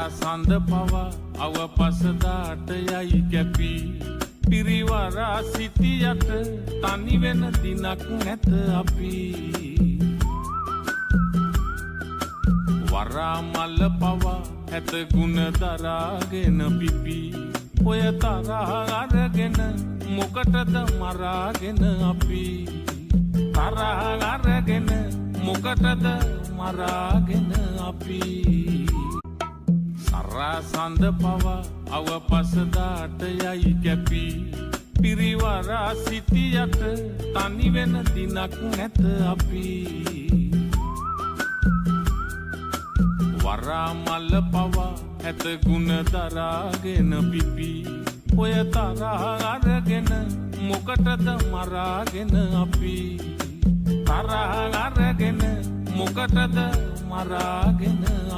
සඳ පවා අවපසදාට යයි කැපි පිරිවරා සිටියට තනි වෙන දිනක් නැත අපි වරා මල්ල පවා ඇත ගුණ දරාගෙන පිපි ඔය තරහ අරගෙන මොකටද මරාගෙන අපි තරහ අරගෙන මොකටද මරාගෙන අපි සඳ පවා අවපසදාට යයි කැපි පිරිවරා සිටියට තනි වෙන දිනක් නැත අපි වරා මල්ල පවා ඇත ගුණ දරාගෙන පිපි ඔය තරහ අරගෙන මොකටද මරාගෙන අපි තරහ අරගෙන මොකටද මරාගෙන